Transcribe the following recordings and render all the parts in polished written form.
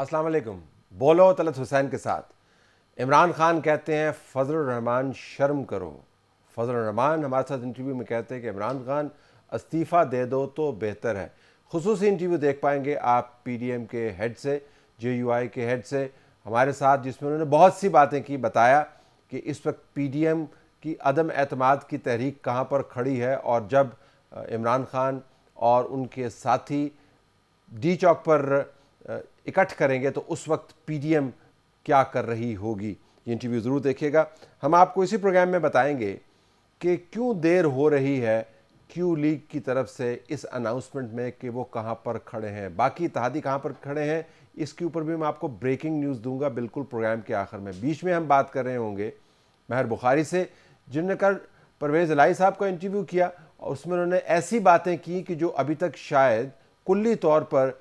السلام علیکم. بولو طلعت حسین کے ساتھ. عمران خان کہتے ہیں فضل الرحمان شرم کرو. فضل الرحمان ہمارے ساتھ انٹرویو میں کہتے ہیں کہ عمران خان استعفیٰ دے دو تو بہتر ہے. خصوصی انٹرویو دیکھ پائیں گے آپ پی ڈی ایم کے ہیڈ سے, جے یو آئی کے ہیڈ سے ہمارے ساتھ, جس میں انہوں نے بہت سی باتیں کی, بتایا کہ اس وقت پی ڈی ایم کی عدم اعتماد کی تحریک کہاں پر کھڑی ہے, اور جب عمران خان اور ان کے ساتھی ڈی چوک پر اکٹھ کریں گے تو اس وقت پی ڈی ایم کیا کر رہی ہوگی. یہ انٹرویو ضرور دیکھیے گا. ہم آپ کو اسی پروگرام میں بتائیں گے کہ کیوں دیر ہو رہی ہے کیو لیگ کی طرف سے اس اناؤنسمنٹ میں کہ وہ کہاں پر کھڑے ہیں, باقی اتحادی کہاں پر کھڑے ہیں. اس کے اوپر بھی میں آپ کو بریکنگ نیوز دوں گا بالکل پروگرام کے آخر میں. بیچ میں ہم بات کر رہے ہوں گے مہر بخاری سے, جنہوں نے کل پرویز الہی صاحب کا انٹرویو کیا اور اس میں انہوں نے ایسی باتیں کی کہ جو ابھی تک شاید کلی طور پر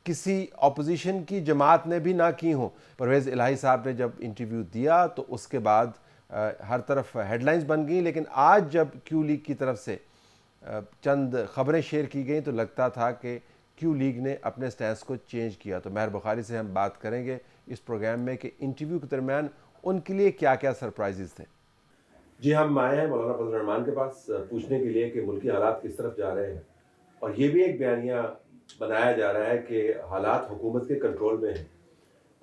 کسی اپوزیشن کی جماعت نے بھی نہ کی ہوں. پرویز الہی صاحب نے جب انٹرویو دیا تو اس کے بعد ہر طرف ہیڈ لائنز بن گئیں, لیکن آج جب کیو لیگ کی طرف سے چند خبریں شیئر کی گئیں تو لگتا تھا کہ کیو لیگ نے اپنے سٹینس کو چینج کیا. تو مہر بخاری سے ہم بات کریں گے اس پروگرام میں کہ انٹرویو کے درمیان ان کے لیے کیا کیا سرپرائزز تھے. جی, ہم آئے ہیں مولانا فضل الرحمان کے پاس پوچھنے کے لیے کہ ملکی حالات کس طرف جا رہے ہیں, اور یہ بھی ایک بیانیہ بنایا جا رہا ہے کہ حالات حکومت کے کنٹرول میں ہیں.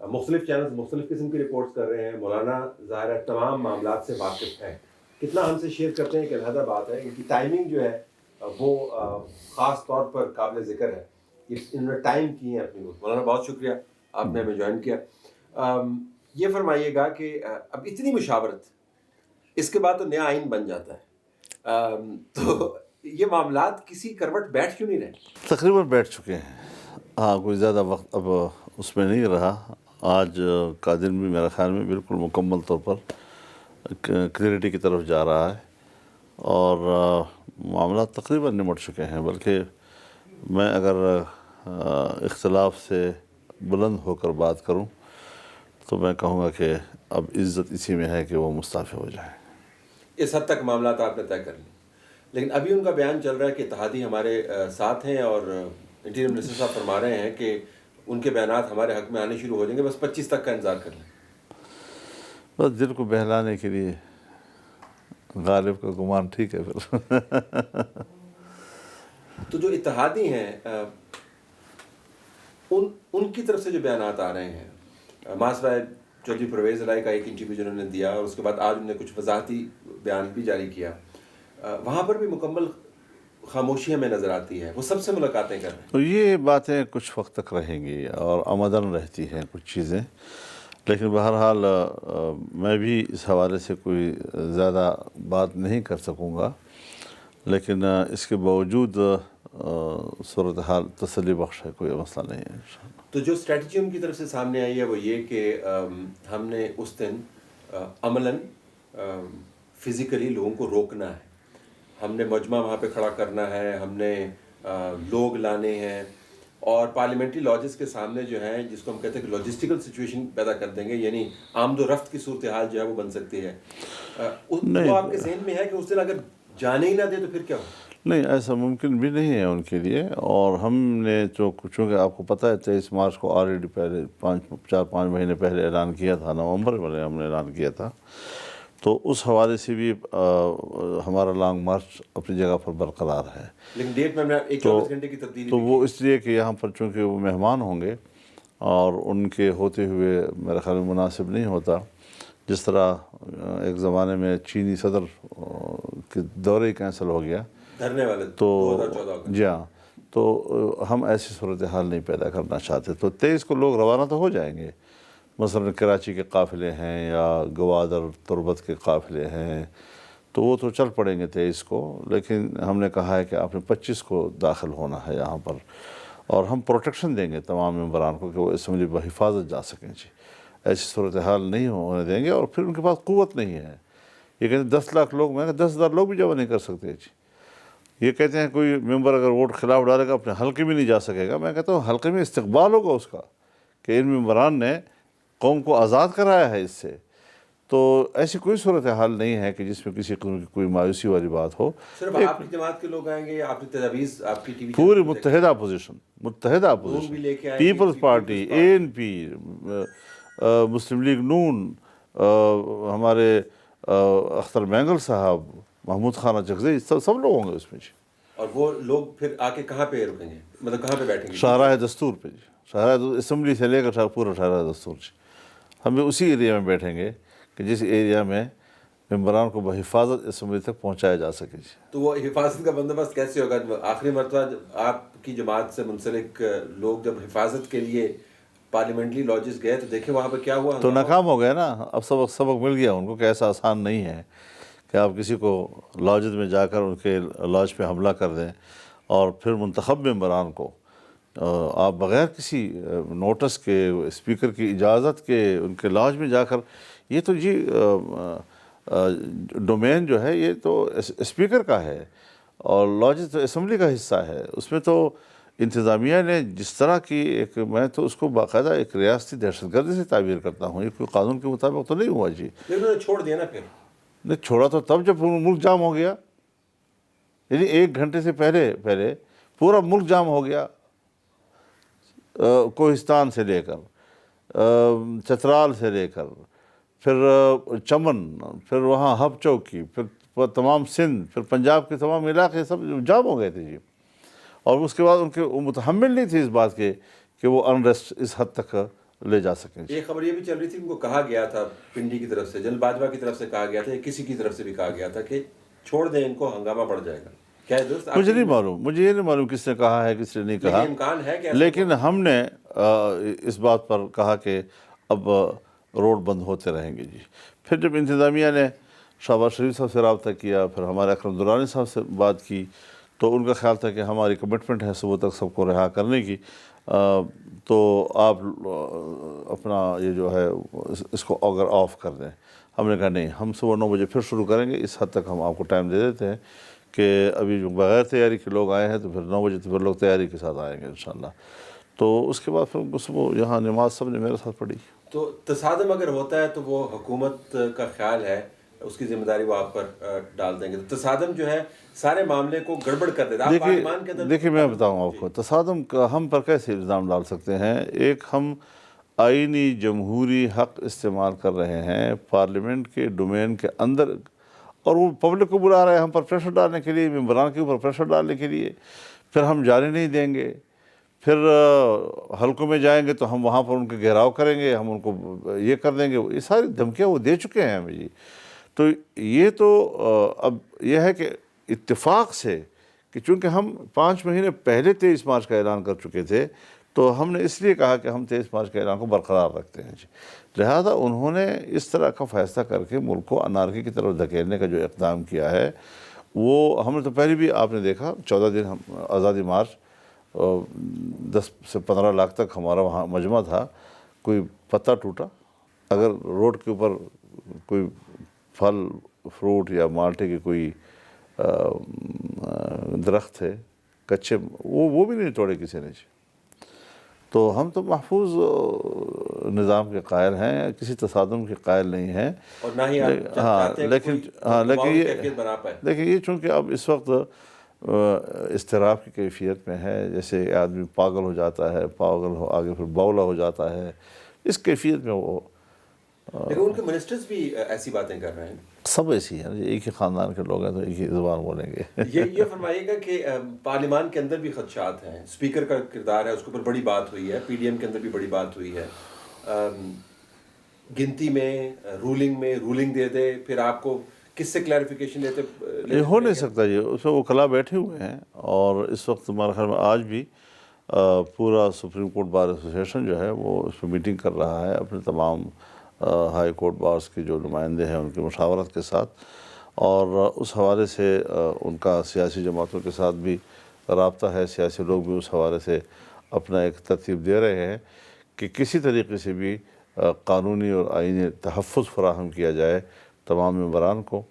مختلف چینلز مختلف قسم کی رپورٹس کر رہے ہیں. مولانا ظاہر ہے تمام معاملات سے واقف ہیں, کتنا ہم سے شیئر کرتے ہیں کہ علیحدہ بات ہے. ان کی ٹائمنگ جو ہے وہ خاص طور پر قابل ذکر ہے. انہوں نے ٹائم کی ہیں اپنی. مولانا بہت شکریہ آپ نے ہمیں جوائن کیا. یہ فرمائیے گا کہ اب اتنی مشاورت, اس کے بعد تو نیا آئین بن جاتا ہے, تو یہ معاملات کسی کروٹ بیٹھ کیوں نہیں رہے؟ تقریباً بیٹھ چکے ہیں. ہاں, کوئی زیادہ وقت اب اس میں نہیں رہا. آج کا دن بھی میرے خیال میں بالکل مکمل طور پر کلیئرٹی کی طرف جا رہا ہے, اور معاملات تقریباً نمٹ چکے ہیں. بلکہ میں اگر اختلاف سے بلند ہو کر بات کروں تو میں کہوں گا کہ اب عزت اسی میں ہے کہ وہ مستعفی ہو جائیں. اس حد تک معاملات آپ نے طے کر لیں, لیکن ابھی ان کا بیان چل رہا ہے کہ اتحادی ہمارے ساتھ ہیں, اور انٹیریئر منسٹر صاحب فرما رہے ہیں کہ ان کے بیانات ہمارے حق میں آنے شروع ہو جائیں گے, بس 25 تک کا انتظار کر لیں. بس دل کو بہلانے کے لیے غالب کا گمان ٹھیک ہے پھر. تو جو اتحادی ہیں ان کی طرف سے جو بیانات آ رہے ہیں, ماسوائے چودھری پرویز الہی کا ایک انٹرویو جنہوں نے دیا, اور اس کے بعد آج انہوں نے کچھ وضاحتی بیان بھی جاری کیا, وہاں پر بھی مکمل خاموشی ہمیں نظر آتی ہے. وہ سب سے ملاقاتیں کر رہے ہیں. تو یہ باتیں کچھ وقت تک رہیں گی اور آمدن رہتی ہیں کچھ چیزیں, لیکن بہرحال میں بھی اس حوالے سے کوئی زیادہ بات نہیں کر سکوں گا. لیکن اس کے باوجود صورتحال تسلی بخش ہے, کوئی مسئلہ نہیں ہے انشاءاللہ. تو جو اسٹریٹجی ان کی طرف سے سامنے آئی ہے وہ یہ کہ ہم نے اس دن عملاً فزیکلی لوگوں کو روکنا ہے, ہم نے مجمع وہاں پہ کھڑا کرنا ہے, ہم نے لوگ لانے ہیں, اور پارلیمنٹری لاجز کے سامنے جو ہیں, جس کو ہم کہتے ہیں کہ لاجسٹیکل سچویشن پیدا کر دیں گے, یعنی آمد و رفت کی صورتحال جو ہے وہ بن سکتی ہے. وہ آپ کے ذہن میں ہے کہ اس دن اگر جانے ہی نہ دے تو پھر کیا ہو؟ نہیں, ایسا ممکن بھی نہیں ہے ان کے لیے. اور ہم نے چونکہ آپ کو پتہ ہے 23 مارچ کو آلریڈی پہلے 4-5 مہینے پہلے اعلان کیا تھا, نومبر میں ہم نے اعلان کیا تھا, تو اس حوالے سے بھی ہمارا لانگ مارچ اپنی جگہ پر برقرار ہے. لیکن ڈیٹ میں 24 گھنٹے کی تبدیلی تو وہ اس لیے کہ یہاں پر چونکہ وہ مہمان ہوں گے, اور ان کے ہوتے ہوئے میرے خیال میں مناسب نہیں ہوتا. جس طرح ایک زمانے میں چینی صدر کے دورہ ہی کینسل ہو گیا, دھرنے والے تو 2014 جی ہاں, تو ہم ایسی صورتحال نہیں پیدا کرنا چاہتے. تو 23 کو لوگ روانہ تو ہو جائیں گے, مثلا کراچی کے قافلے ہیں یا گوادر تربت کے قافلے ہیں, تو وہ تو چل پڑیں گے 23 کو. لیکن ہم نے کہا ہے کہ آپ نے 25 کو داخل ہونا ہے یہاں پر, اور ہم پروٹیکشن دیں گے تمام ممبران کو کہ وہ اسمبلی بحفاظت جا سکیں. جی, ایسی صورتحال نہیں ہونے دیں گے. اور پھر ان کے پاس قوت نہیں ہے. یہ کہتے ہیں 10 لاکھ لوگ, میں کہا 10,000 لوگ بھی جمع نہیں کر سکتے. جی, یہ کہتے ہیں کوئی ممبر اگر ووٹ خلاف ڈالے گا اپنے حلقے میں نہیں جا سکے گا. میں کہتا ہوں حلقے میں استقبال ہوگا اس کا, کہ ان ممبران نے قوم کو آزاد کرایا ہے اس سے. تو ایسی کوئی صورتحال نہیں ہے کہ جس میں کسی قسم کی کوئی مایوسی والی بات ہو. صرف آپ کی جماعت کے لوگ آئیں گے یا آپ کی تجاویز آپ کی ٹی وی پوری متحدہ اپوزیشن بھی لے کے آئیں گے, پیپلز پارٹی, ANP, مسلم لیگ نون, ہمارے اختر مینگل صاحب, محمود خانہ چکزئی, سب لوگ ہوں گے اس میں جی. اور وہ لوگ پھر آ کے کہاں پہ رکیں گے, مطلب کہاں پہ بیٹھیں گے؟ شاہراہ دستور پہ جی. شاہراہ اسمبلی سے لے کر پورا شاہراہ دستور جی. ہم بھی اسی ایریا میں بیٹھیں گے کہ جس ایریا میں ممبران کو بحفاظت اسمبلی تک پہنچایا جا سکے جی. تو وہ حفاظت کا بندوبست کیسے ہوگا؟ آخری مرتبہ آپ کی جماعت سے منسلک لوگ جب حفاظت کے لیے پارلیمنٹری لاجز گئے تو دیکھیں وہاں پہ کیا ہوا. تو ناکام ہو گئے نا. اب سبق مل گیا ان کو کہ ایسا آسان نہیں ہے کہ آپ کسی کو لاجز میں جا کر ان کے لاج پہ حملہ کر دیں اور پھر منتخب ممبران کو آپ بغیر کسی نوٹس کے, اسپیکر کی اجازت کے ان کے لاج میں جا کر, یہ تو جی ڈومین جو ہے یہ تو اسپیکر کا ہے اور لاجز تو اسمبلی کا حصہ ہے. اس میں تو انتظامیہ نے جس طرح کی ایک, میں تو اس کو باقاعدہ ایک ریاستی دہشت گردی سے تعبیر کرتا ہوں. یہ کوئی قانون کے مطابق تو نہیں ہوا جی. انہوں نے چھوڑ دیا نا پھر. نہیں چھوڑا تو تب جب ملک جام ہو گیا, یعنی 1 گھنٹے سے پہلے پورا ملک جام ہو گیا. کوہستان سے لے کر چترال سے لے کر پھر چمن, پھر وہاں ہب چوکی, پھر تمام سندھ, پھر پنجاب کے تمام علاقے سب جام ہو گئے تھے جی. اور اس کے بعد ان کے متحمل نہیں تھی اس بات کے کہ وہ انریسٹ اس حد تک لے جا سکیں. ایک خبر یہ بھی چل رہی تھی, ان کو کہا گیا تھا پنڈی کی طرف سے, جنرل باجوہ کی طرف سے کہا گیا تھا, یا کسی کی طرف سے بھی کہا گیا تھا کہ چھوڑ دیں ان کو, ہنگامہ بڑھ جائے گا. کیا درست؟ مجھے نہیں معلوم, مجھے یہ نہیں معلوم کس نے کہا ہے کس نے نہیں کہا, امکان ہے کہ لیکن ہم نے اس بات پر کہا کہ اب روڈ بند ہوتے رہیں گے جی. پھر جب انتظامیہ نے شہباز شریف صاحب سے رابطہ کیا, پھر ہمارے اکرم درانی صاحب سے بات کی, تو ان کا خیال تھا کہ ہماری کمٹمنٹ ہے صبح تک سب کو رہا کرنے کی, تو آپ اپنا یہ جو ہے اس کو اگر آف کر دیں. ہم نے کہا نہیں, ہم صبح 9 بجے پھر شروع کریں گے. اس حد تک ہم آپ کو ٹائم دے دیتے ہیں کہ ابھی جو بغیر تیاری کے لوگ آئے ہیں تو پھر 9 بجے تو پھر لوگ تیاری کے ساتھ آئیں گے انشاءاللہ. تو اس کے بعد پھر صبح یہاں نماز سب نے میرے ساتھ پڑھی. تو تصادم اگر ہوتا ہے تو وہ حکومت کا خیال ہے اس کی ذمہ داری وہ آپ پر ڈال دیں گے. تو تصادم جو ہے سارے معاملے کو گڑبڑ کر دیتا ہے. دیکھیے میں بتاؤں آپ کو, تصادم کا ہم پر کیسے الزام ڈال سکتے ہیں. ایک ہم آئینی جمہوری حق استعمال کر رہے ہیں پارلیمنٹ کے ڈومین کے اندر, اور وہ پبلک کو بلا رہے ہیں ہم پر پریشر ڈالنے کے لیے, ممبران کے اوپر پریشر ڈالنے کے لیے. پھر ہم جانے نہیں دیں گے, پھر حلقوں میں جائیں گے تو ہم وہاں پر ان کے گھیراؤ کریں گے, ہم ان کو یہ کر دیں گے. یہ ساری دھمکیاں وہ دے چکے ہیں ہمیں جی. تو یہ تو اب یہ ہے کہ اتفاق سے کہ چونکہ ہم 5 مہینے پہلے 23 مارچ کا اعلان کر چکے تھے, تو ہم نے اس لیے کہا کہ ہم 23 مارچ کے اعلان کو برقرار رکھتے ہیں جی. لہذا انہوں نے اس طرح کا فیصلہ کر کے ملک کو انارکی کی طرف دھکیلنے کا جو اقدام کیا ہے, وہ ہم نے تو پہلے بھی آپ نے دیکھا 14 دن ہم آزادی مارچ 10 سے 15 لاکھ تک ہمارا وہاں مجمع تھا. کوئی پتا ٹوٹا, اگر روڈ کے اوپر کوئی پھل فروٹ یا مالٹے کے کوئی درخت تھے کچے, وہ بھی نہیں توڑے کسی نے جی. تو ہم تو محفوظ نظام کے قائل ہیں, کسی تصادم کے قائل نہیں ہیں. اور نہ ہی لیکن یہ چونکہ اب اس وقت اضطراب کی کیفیت میں ہے, جیسے آدمی پاگل ہو جاتا ہے, آگے پھر بولا ہو جاتا ہے, اس کیفیت میں وہ. لیکن ان کے منسٹرز بھی ایسی باتیں کر رہے ہیں. سب ایسی ہیں, ایک ہی خاندان کے لوگ ہیں تو ایک ہی زبان بولیں گے. یہ فرمائیے گا کہ پارلیمان کے اندر بھی خدشات ہیں, اسپیکر کا کردار ہے, اس کے اوپر بڑی بات ہوئی ہے, PDM کے اندر بھی بڑی بات ہوئی ہے. گنتی میں رولنگ دے دے, پھر آپ کو کس سے کلیریفیکیشن دیتے؟ یہ ہو نہیں سکتا جی. اس میں وکلاء بیٹھے ہوئے ہیں, اور اس وقت ہمارے خیال میں آج بھی پورا سپریم کورٹ بار ایسوسیشن جو ہے وہ اس پہ میٹنگ کر رہا ہے اپنے تمام ہائی کورٹ بارس کے جو نمائندے ہیں ان کی مشاورت کے ساتھ, اور اس حوالے سے ان کا سیاسی جماعتوں کے ساتھ بھی رابطہ ہے. سیاسی لوگ بھی اس حوالے سے اپنا ایک ترتیب دے رہے ہیں کہ کسی طریقے سے بھی قانونی اور آئینی تحفظ فراہم کیا جائے تمام ممبران کو,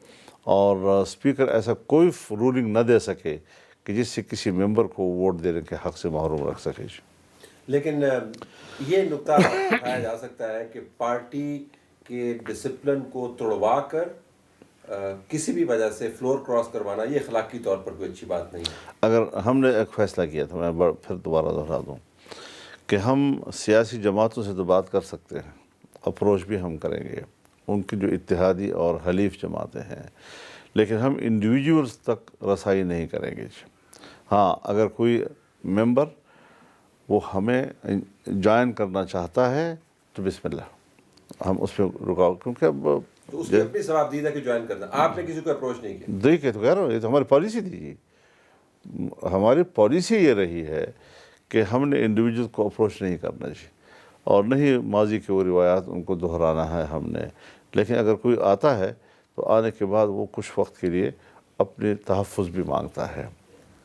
اور اسپیکر ایسا کوئی رولنگ نہ دے سکے کہ جس سے کسی ممبر کو ووٹ دینے کے حق سے محروم رکھ سکے. لیکن یہ نقطہ اٹھایا جا سکتا ہے کہ پارٹی کہ ڈسپلن کو توڑوا کر کسی بھی وجہ سے فلور کراس کروانا یہ اخلاقی طور پر کوئی اچھی بات نہیں ہے. اگر ہم نے ایک فیصلہ کیا تھا، میں پھر دوبارہ دہرا دوں کہ ہم سیاسی جماعتوں سے تو بات کر سکتے ہیں، اپروچ بھی ہم کریں گے، ان کی جو اتحادی اور حلیف جماعتیں ہیں، لیکن ہم انڈیویجولز تک رسائی نہیں کریں گے. ہاں، اگر کوئی ممبر وہ ہمیں جوائن کرنا چاہتا ہے تو بسم اللہ، ہم اس پہ رکاؤ، کیونکہ اب تو اس کی اپنی ثوابدید ہے کہ جوائن کرنا. آپ نے کسی کو اپروچ نہیں کیا. دیکھیں تو کہہ رہا ہوں، یہ تو ہماری پالیسی تھی جی. ہماری پالیسی یہ رہی ہے کہ ہم نے انڈیویجول کو اپروچ نہیں کرنا چاہیے، اور نہیں ماضی کی وہ روایات ان کو دہرانا ہے ہم نے. لیکن اگر کوئی آتا ہے تو آنے کے بعد وہ کچھ وقت کے لیے اپنے تحفظ بھی مانگتا ہے،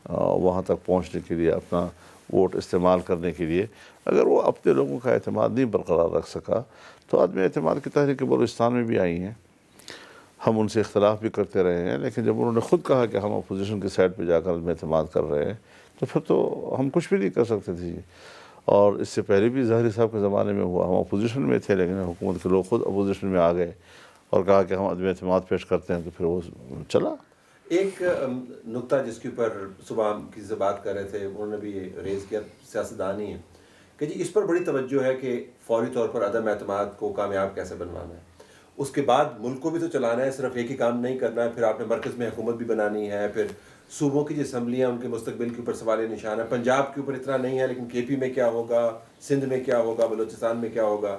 وہاں تک پہنچنے کے لیے، اپنا ووٹ استعمال کرنے کے لیے. اگر وہ اپنے لوگوں کا اعتماد نہیں برقرار رکھ سکا تو عدم اعتماد کی تحریک بلوچستان میں بھی آئی ہیں. ہم ان سے اختلاف بھی کرتے رہے ہیں، لیکن جب انہوں نے خود کہا کہ ہم اپوزیشن کی سائڈ پہ جا کر عدم اعتماد کر رہے ہیں تو پھر تو ہم کچھ بھی نہیں کر سکتے تھے. اور اس سے پہلے بھی ظاہری صاحب کے زمانے میں ہوا، ہم اپوزیشن میں تھے لیکن حکومت کے لوگ خود اپوزیشن میں آ گئے اور کہا کہ ہم عدم اعتماد پیش کرتے ہیں، تو پھر وہ چلا. ایک نقطہ جس کے اوپر صبح ہم کسی سے بات کر رہے تھے، انہوں نے بھی ریز کیا، سیاستدان ہی ہیں، کہ جی اس پر بڑی توجہ ہے کہ فوری طور پر عدم اعتماد کو کامیاب کیسے بنوانا ہے. اس کے بعد ملک کو بھی تو چلانا ہے، صرف ایک ہی کام نہیں کرنا ہے. پھر آپ نے مرکز میں حکومت بھی بنانی ہے، پھر صوبوں کی جو اسمبلیاں ان کے مستقبل کے اوپر سوال نشان ہے. پنجاب کے اوپر اتنا نہیں ہے، لیکن کے پی میں کیا ہوگا، سندھ میں کیا ہوگا، بلوچستان میں کیا ہوگا،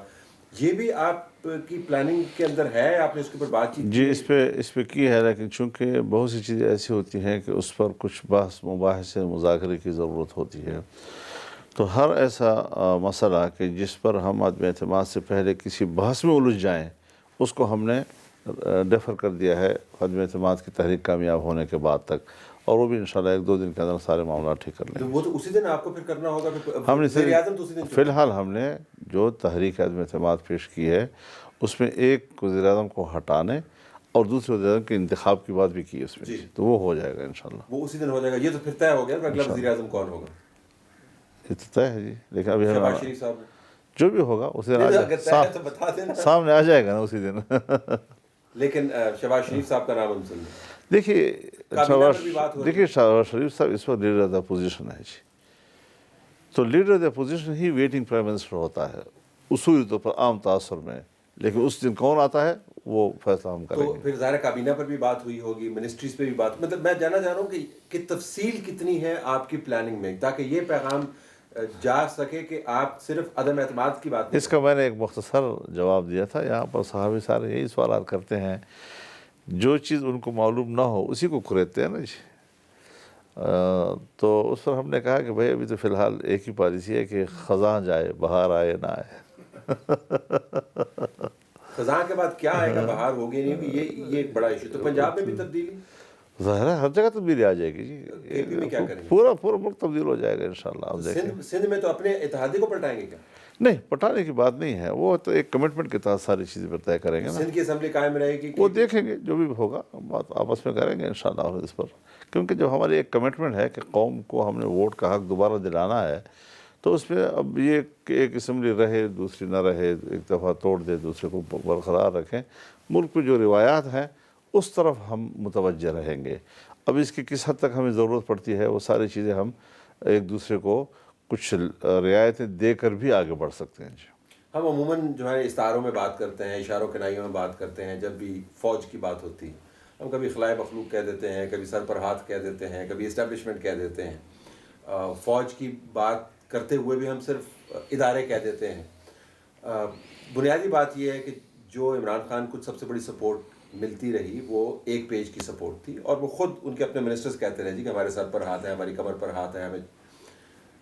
یہ بھی آپ کی پلاننگ کے اندر ہے؟ آپ نے اس کے اوپر بات چیت جی اس پہ کی ہے، لیکن چونکہ بہت سی چیزیں ایسی ہوتی ہیں کہ اس پر کچھ بحث مباحثے مذاکرے کی ضرورت ہوتی ہے. تو ہر ایسا مسئلہ کہ جس پر ہم عدم اعتماد سے پہلے کسی بحث میں الجھ جائیں، اس کو ہم نے ڈیفر کر دیا ہے عدم اعتماد کی تحریک کامیاب ہونے کے بعد تک، اور وہ بھی انشاءاللہ 1-2 دن کے اندر سارے معاملات ٹھیک کر لیں گے. وہ تو اسی دن آپ کو پھر کرنا ہوگا. ہم نے وزیر اعظم تو اسی دن فی الحال ہم نے جو تحریک عدم اعتماد پیش کی ہے اس میں ایک وزیر اعظم کو ہٹانے اور دوسرے وزیر اعظم کے انتخاب کی بات بھی کی اس میں، تو وہ ہو جائے گا انشاءاللہ. وہ اسی دن ہو جائے گا. یہ تو پھر طے ہو گیا کہ اگلا وزیر اعظم کون ہوگا. یہ تو طے ہے جی، لیکن ابھی شہباز شریف صاحب جو بھی ہوگا اسی دن اگر طے ہے تو بتا دینا، سامنے آ جائے گا نا اسی دن. لیکن شہباز شریف صاحب کا نام ہم سن لیں. دیکھیے شہباز شریف صاحب اس وقت لیڈر آف دا اپوزیشن ہے جی. تو leader of the opposition he waiting prime minister ہوتا ہے اصولی طور پر عام تاثر میں، لیکن اس دن کون آتا ہے وہ فیصلہ ہم کریں تو گے. پھر ظاہر کابینہ پر بھی بات ہوئی ہوگی، منسٹریز پہ بھی بات. مطلب میں جاننا چاہ رہا ہوں کہ تفصیل کتنی ہے آپ کی پلاننگ میں، تاکہ یہ پیغام جا سکے کہ آپ صرف عدم اعتماد کی بات نہیں. اس کا میں نے ایک مختصر جواب دیا تھا. یہاں پر صحافی سارے یہی سوالات کرتے ہیں، جو چیز ان کو معلوم نہ ہو اسی کو کھریدتے ہیں نا جی. تو اس پر ہم نے کہا کہ بھائی ابھی تو فی الحال ایک ہی پالیسی ہے کہ خزاں جائے بہار آئے نہ آئے. خزاں کے بعد کیا آئے گا، بہار ہوگی نہیں ہوگی، یہ ایک بڑا ایشو. تو پنجاب میں بھی تبدیلی، ظاہر ہے ہر جگہ تبدیلی آ جائے گی کے پی میں کیا کریں جی. گے؟ پورا ملک تبدیل ہو جائے گا انشاءاللہ. آپ دیکھیں سندھ میں تو اپنے اتحادی کو پلٹائیں گے کیا؟ نہیں، پٹانے کی بات نہیں ہے، وہ تو ایک کمٹمنٹ کے تحت ساری چیزیں پر طے کریں گے نا. سندھ کی اسمبلی قائم رہے گی، وہ دیکھیں گے جو بھی ہوگا، بات آپس میں کریں گے انشاءاللہ اس پر. کیونکہ جب ہماری ایک کمٹمنٹ ہے کہ قوم کو ہم نے ووٹ کا حق دوبارہ دلانا ہے، تو اس میں اب یہ کہ ایک اسمبلی رہے دوسری نہ رہے، ایک دفعہ توڑ دے دوسرے کو برقرار رکھیں، ملک میں جو روایات ہیں اس طرف ہم متوجہ رہیں گے. اب اس کی کس حد تک ہمیں ضرورت پڑتی ہے، وہ ساری چیزیں ہم ایک دوسرے کو کچھ رعایتیں دے کر بھی آگے بڑھ سکتے ہیں جی. ہم عموماً جو ہے استعاروں میں بات کرتے ہیں، اشاروں کنائیوں میں بات کرتے ہیں. جب بھی فوج کی بات ہوتی ہے ہم کبھی خلائے مخلوق کہہ دیتے ہیں، کبھی سر پر ہاتھ کہہ دیتے ہیں، کبھی اسٹیبلشمنٹ کہہ دیتے ہیں. فوج کی بات کرتے ہوئے بھی ہم صرف ادارے کہہ دیتے ہیں. بنیادی بات یہ ہے کہ جو عمران خان کو سب سے بڑی سپورٹ ملتی رہی وہ ایک پیج کی سپورٹ تھی، اور وہ خود ان کے اپنے منسٹرز کہتے رہے جی کہ ہمارے سر پر ہاتھ ہے، ہماری کمر پر ہاتھ ہے. ہمیں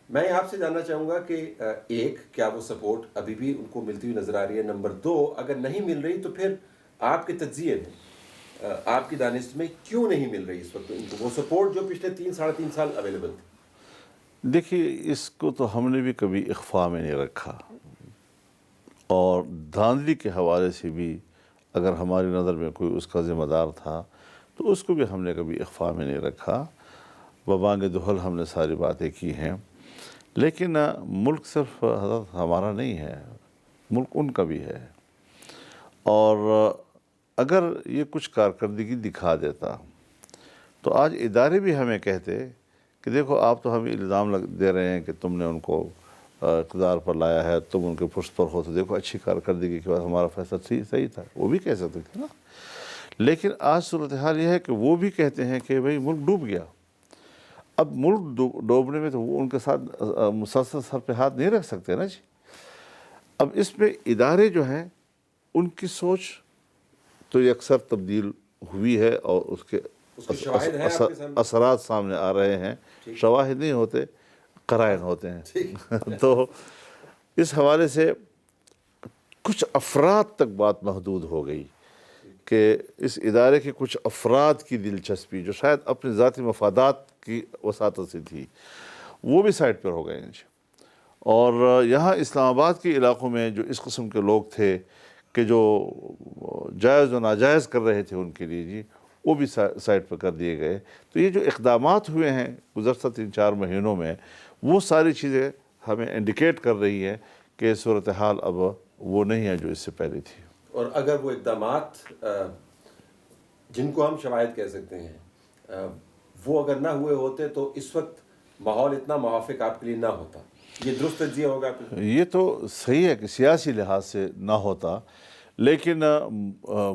میں آپ سے جاننا چاہوں گا کہ ایک، کیا وہ سپورٹ ابھی بھی ان کو ملتی ہوئی نظر آ رہی ہے؟ نمبر 2، اگر نہیں مل رہی تو پھر آپ کے تجزیے میں، آپ کی دانست میں کیوں نہیں مل رہی اس وقت ان کو وہ سپورٹ جو پچھلے 3-3.5 سال اویلیبل تھی؟ دیکھیے اس کو تو ہم نے بھی کبھی اخفاء میں نہیں رکھا، اور دھاندلی کے حوالے سے بھی اگر ہماری نظر میں کوئی اس کا ذمہ دار تھا تو اس کو بھی ہم نے کبھی اخفاء میں نہیں رکھا. ببانگ دہل ہم نے ساری باتیں کی ہیں. لیکن ملک صرف حضرت ہمارا نہیں ہے، ملک ان کا بھی ہے، اور اگر یہ کچھ کارکردگی دکھا دیتا تو آج ادارے بھی ہمیں کہتے کہ دیکھو آپ تو ہمیں الزام دے رہے ہیں کہ تم نے ان کو اقتدار پر لایا ہے، تم ان کے پشت پر ہو، تو دیکھو اچھی کارکردگی کے بعد ہمارا فیصلہ صحیح تھا، وہ بھی کہہ سکتے تھے نا۔ لیکن آج صورتحال یہ ہے کہ وہ بھی کہتے ہیں کہ بھئی ملک ڈوب گیا۔ اب ملک ڈوبنے میں تو وہ ان کے ساتھ مسلسل سر پہ ہاتھ نہیں رکھ سکتے نا جی۔ اب اس میں ادارے جو ہیں ان کی سوچ تو یکسر تبدیل ہوئی ہے، اور اس کے شواہد ہیں آپ کے سامنے؟ اثرات سامنے آ رہے ہیں۔ شواہد نہیں ہوتے، قرائن ہوتے ہیں۔ تو اس حوالے سے کچھ افراد تک بات محدود ہو گئی کہ اس ادارے کے کچھ افراد کی دلچسپی جو شاید اپنے ذاتی مفادات کی وساطت سے تھی، وہ بھی سائڈ پر ہو گئے ہیں جی۔ اور یہاں اسلام آباد کے علاقوں میں جو اس قسم کے لوگ تھے کہ جو جائز و ناجائز کر رہے تھے ان کے لیے جی، وہ بھی سائڈ پر کر دیے گئے۔ تو یہ جو اقدامات ہوئے ہیں گزشتہ 3-4 مہینوں میں، وہ ساری چیزیں ہمیں انڈیکیٹ کر رہی ہے کہ صورتحال اب وہ نہیں ہے جو اس سے پہلے تھی۔ اور اگر وہ اقدامات جن کو ہم شواہد کہہ سکتے ہیں وہ اگر نہ ہوئے ہوتے تو اس وقت ماحول اتنا موافق آپ کے لیے نہ ہوتا، یہ درست تجزیہ ہوگا آپ کا؟ یہ تو صحیح ہے کہ سیاسی لحاظ سے نہ ہوتا، لیکن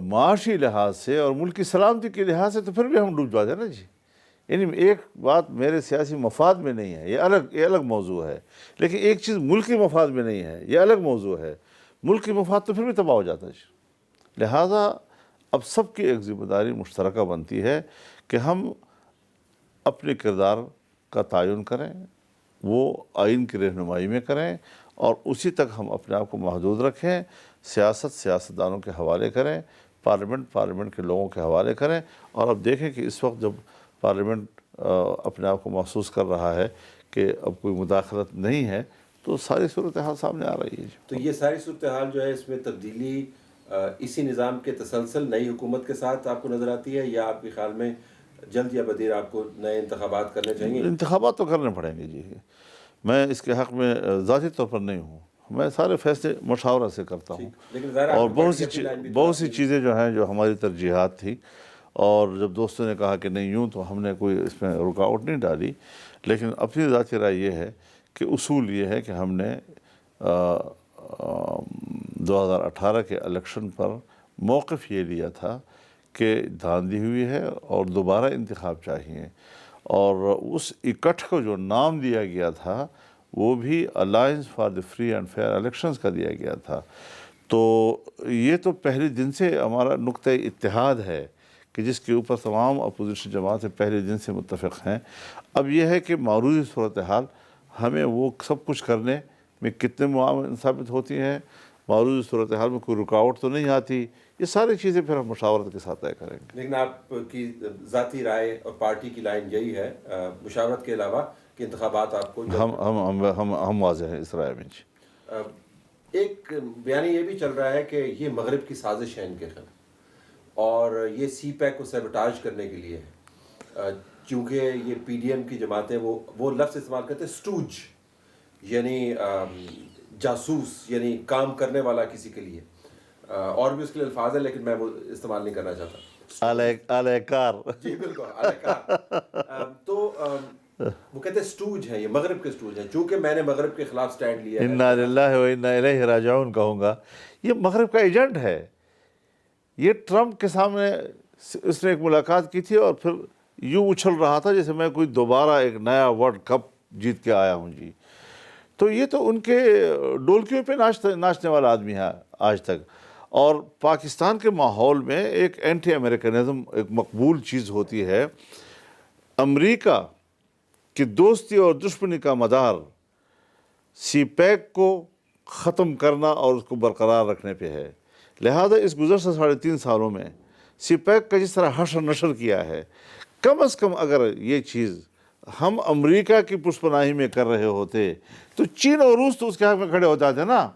معاشی لحاظ سے اور ملک کی سلامتی کے لحاظ سے تو پھر بھی ہم ڈوب جاتے ہیں نا جی۔ یعنی ایک بات میرے سیاسی مفاد میں نہیں ہے، یہ الگ موضوع ہے، لیکن ایک چیز ملکی مفاد میں نہیں ہے، یہ الگ موضوع ہے۔ ملکی مفاد تو پھر بھی تباہ ہو جاتا ہے جی۔ لہٰذا اب سب کی ایک ذمہ داری مشترکہ بنتی ہے کہ ہم اپنے کردار کا تعین کریں، وہ آئین کی رہنمائی میں کریں، اور اسی تک ہم اپنے آپ کو محدود رکھیں۔ سیاستدانوں کے حوالے کریں، پارلیمنٹ کے لوگوں کے حوالے کریں۔ اور اب دیکھیں کہ اس وقت جب پارلیمنٹ اپنے آپ کو محسوس کر رہا ہے کہ اب کوئی مداخلت نہیں ہے، تو ساری صورتحال سامنے آ رہی ہے۔ تو یہ ساری صورتحال جو ہے اس میں تبدیلی اسی نظام کے تسلسل نئی حکومت کے ساتھ آپ کو نظر آتی ہے، یا آپ کے خیال میں جلد یا بدیر آپ کو نئے انتخابات کرنے چاہیے؟ انتخابات تو کرنے پڑیں گے جی۔ میں اس کے حق میں ذاتی طور پر نہیں ہوں، میں سارے فیصلے مشاورہ سے کرتا ہوں، اور بہت سی چیزیں جو ہیں جو ہماری ترجیحات تھی، اور جب دوستوں نے کہا کہ نہیں یوں، تو ہم نے کوئی اس میں رکاوٹ نہیں ڈالی۔ لیکن اپنی ذاتی رائے یہ ہے کہ اصول یہ ہے کہ ہم نے 2018 کے الیکشن پر موقف یہ لیا تھا کہ دھاندلی ہوئی ہے اور دوبارہ انتخاب چاہیے، اور اس اکٹھ کو جو نام دیا گیا تھا وہ بھی alliance for the free and fair elections کا دیا گیا تھا۔ تو یہ تو پہلے دن سے ہمارا نقطہ اتحاد ہے کہ جس کے اوپر تمام اپوزیشن جماعتیں پہلے دن سے متفق ہیں۔ اب یہ ہے کہ معروضی صورتحال ہمیں وہ سب کچھ کرنے میں کتنے معاون ثابت ہوتی ہیں، معروضی صورتحال میں کوئی رکاوٹ تو نہیں آتی، یہ ساری چیزیں پھر ہم مشاورت کے ساتھ طے کریں گے۔ لیکن آپ کی ذاتی رائے اور پارٹی کی لائن یہی ہے مشاورت کے علاوہ کہ انتخابات آپ کو ہم واضح ہیں اس رائے میں جی۔ ایک بیانی یہ بھی چل رہا ہے کہ یہ مغرب کی سازش ہے ان کے خلاف، اور یہ سی پیک کو سیبوٹاج کرنے کے لیے ہے، چونکہ یہ پی ڈی ایم کی جماعتیں وہ لفظ استعمال کرتے ہیں سٹوج، یعنی جاسوس، یعنی کام کرنے والا کسی کے لیے، اور بھی اس کے لیے الفاظ ہیں لیکن میں وہ استعمال نہیں کرنا چاہتا۔ اعلی کار، جی بالکل اعلی کار۔ تو وہ کہتے ہیں سٹوج ہیں، یہ مغرب کے سٹوج ہیں، چونکہ میں نے مغرب کے خلاف سٹینڈ لیا ہے۔ انا للہ و انا الیہ راجعون کہوں گا، یہ مغرب کا ایجنٹ ہے۔ یہ ٹرمپ کے سامنے اس نے ایک ملاقات کی تھی اور پھر یوں اچھل رہا تھا جیسے میں کوئی دوبارہ ایک نیا ورلڈ کپ جیت کے آیا ہوں جی۔ تو یہ تو ان کے ڈولکیوں پہ ناچنے والا آدمی ہے آج تک۔ اور پاکستان کے ماحول میں ایک اینٹی امریکنزم ایک مقبول چیز ہوتی ہے۔ امریکہ کی دوستی اور دشمنی کا مدار سی پیک کو ختم کرنا اور اس کو برقرار رکھنے پہ ہے۔ لہذا اس گزشتہ 3.5 سالوں میں سی پیک کا جس طرح حشر نشر کیا ہے، کم از کم اگر یہ چیز ہم امریکہ کی پشت پناہی میں کر رہے ہوتے تو چین اور روس تو اس کے حق میں کھڑے ہو جاتے نا،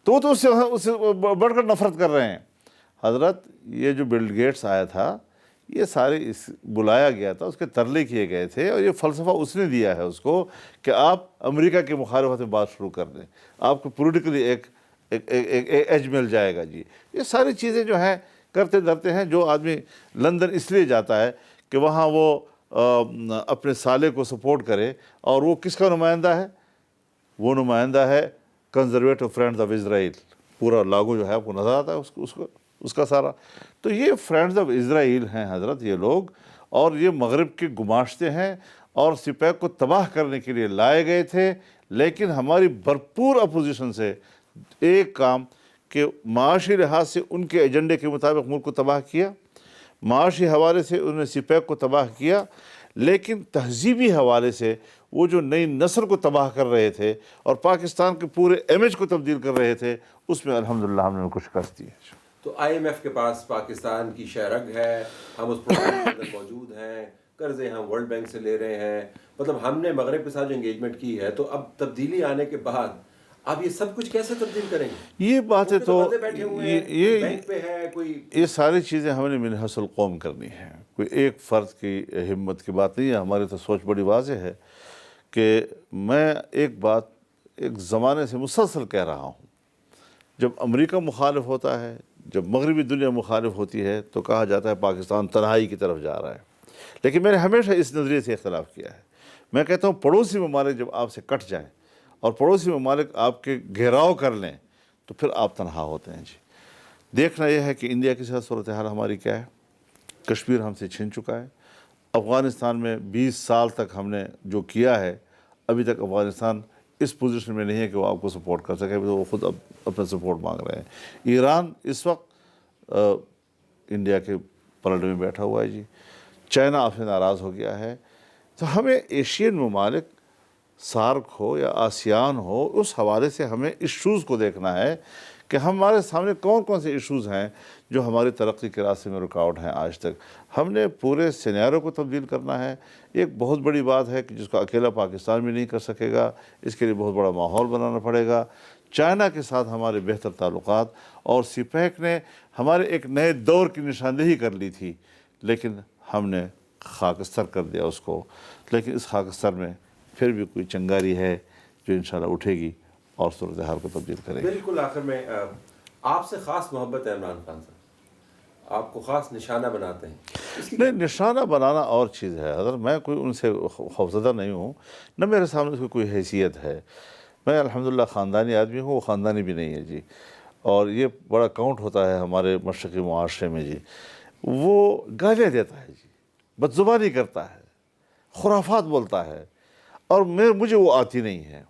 تو وہ تو اس سے بڑھ کر نفرت کر رہے ہیں۔ حضرت یہ جو بل گیٹس آیا تھا، یہ سارے بلایا گیا تھا، اس کے ترلے کیے گئے تھے، اور یہ فلسفہ اس نے دیا ہے اس کو کہ آپ امریکہ کی مخالفت میں بات شروع کر دیں، آپ کو پولیٹیکلی ایک ایج مل جائے گا جی. یہ ساری چیزیں جو ہیں کرتے دھرتے ہیں. جو آدمی لندن اس لیے جاتا ہے کہ وہاں وہ اپنے سالے کو سپورٹ کرے, اور وہ کس کا نمائندہ ہے؟ وہ نمائندہ ہے کنزرویٹو فرینڈز آف اسرائیل. پورا لاگو جو ہے آپ کو نظر آتا ہے اس کا سارا. تو یہ فرینڈز آف اسرائیل ہیں حضرت یہ لوگ, اور یہ مغرب کے گماشتے ہیں, اور سپیک کو تباہ کرنے کے لیے لائے گئے تھے. لیکن ہماری بھرپور اپوزیشن سے ایک کام کہ معاشی لحاظ سے ان کے ایجنڈے کے مطابق ملک کو تباہ کیا, معاشی حوالے سے انہوں نے سپیک کو تباہ کیا, لیکن تہذیبی حوالے سے وہ جو نئی نسل کو تباہ کر رہے تھے اور پاکستان کے پورے امیج کو تبدیل کر رہے تھے, اس میں الحمدللہ ہم نے کچھ شکست دی ہے. تو آئی ایم ایف کے پاس پاکستان کی شہرگ ہے, ہم اس پروگرام کے اندر موجود ہیں, قرضے ہم ورلڈ بینک سے لے رہے ہیں, مطلب ہم نے مغرب کے ساتھ جو انگیجمنٹ کی ہے, تو اب تبدیلی آنے کے بعد اب یہ سب کچھ کیسے تبدیل کریں گے؟ یہ باتیں تو بیٹھے ہوئے ہیں, بینک پہ ہے کوئی, یہ ساری چیزیں ہم نے منحص القوم کرنی ہے. کوئی ایک فرد کی ہمت کی بات نہیں ہے. ہماری تو سوچ بڑی واضح ہے کہ میں ایک بات ایک زمانے سے مسلسل کہہ رہا ہوں. جب امریکہ مخالف ہوتا ہے, جب مغربی دنیا مخالف ہوتی ہے, تو کہا جاتا ہے پاکستان تنہائی کی طرف جا رہا ہے. لیکن میں نے ہمیشہ اس نظریے سے اختلاف کیا ہے. میں کہتا ہوں پڑوسی ممالک جب آپ سے کٹ جائیں اور پڑوسی ممالک آپ کے گھیراؤ کر لیں, تو پھر آپ تنہا ہوتے ہیں جی. دیکھنا یہ ہے کہ انڈیا کی صورتحال ہماری کیا ہے. کشمیر ہم سے چھن چکا ہے. افغانستان میں 20 سال تک ہم نے جو کیا ہے, ابھی تک افغانستان اس پوزیشن میں نہیں ہے کہ وہ آپ کو سپورٹ کر سکے. تو وہ خود اپنا سپورٹ مانگ رہے ہیں. ایران اس وقت انڈیا کے پلڑ میں بیٹھا ہوا ہے جی. چائنا آپ سے ناراض ہو گیا ہے. تو ہمیں ایشین ممالک, سارک ہو یا آسیان ہو, اس حوالے سے ہمیں ایشوز کو دیکھنا ہے کہ ہمارے سامنے کون کون سے ایشوز ہیں جو ہماری ترقی کے راستے میں رکاوٹ ہیں. آج تک ہم نے پورے سینیرو کو تبدیل کرنا ہے. ایک بہت بڑی بات ہے کہ جس کو اکیلا پاکستان بھی نہیں کر سکے گا. اس کے لیے بہت بڑا ماحول بنانا پڑے گا. چائنا کے ساتھ ہمارے بہتر تعلقات, اور سپیک نے ہمارے ایک نئے دور کی نشاندہی کر لی تھی, لیکن ہم نے خاکستر کر دیا اس کو. لیکن اس خاکستر میں پھر بھی کوئی چنگاری ہے جو انشاءاللہ اٹھے گی اور صورتحال کو تبدیل کرے گی. بالکل آخر میں آپ سے خاص محبت ہے عمران خان صاحب, آپ کو خاص نشانہ بناتے ہیں. نہیں, نشانہ بنانا اور چیز ہے حضرت. میں کوئی ان سے خوفزدہ نہیں ہوں, نہ میرے سامنے اس کی کوئی حیثیت ہے. میں الحمدللہ خاندانی آدمی ہوں, وہ خاندانی بھی نہیں ہے جی. اور یہ بڑا کاؤنٹ ہوتا ہے ہمارے مشرقی معاشرے میں جی. وہ گالیاں دیتا ہے جی, بدزبانی کرتا ہے, خرافات بولتا ہے, اور مجھے وہ آتی نہیں ہے,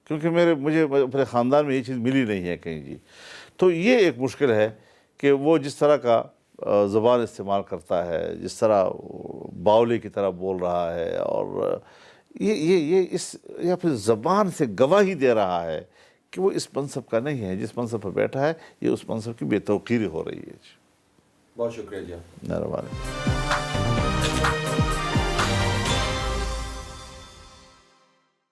کیونکہ مجھے اپنے خاندان میں یہ چیز ملی نہیں ہے کہیں جی. تو یہ ایک مشکل ہے کہ وہ جس طرح کا زبان استعمال کرتا ہے, جس طرح باولی کی طرح بول رہا ہے, اور یہ اپنی زبان سے گواہی دے رہا ہے کہ وہ اس منصب کا نہیں ہے. جس منصب پر بیٹھا ہے, یہ اس منصب کی بے توقیری ہو رہی ہے. بہت شکریہ جی. مہربانی.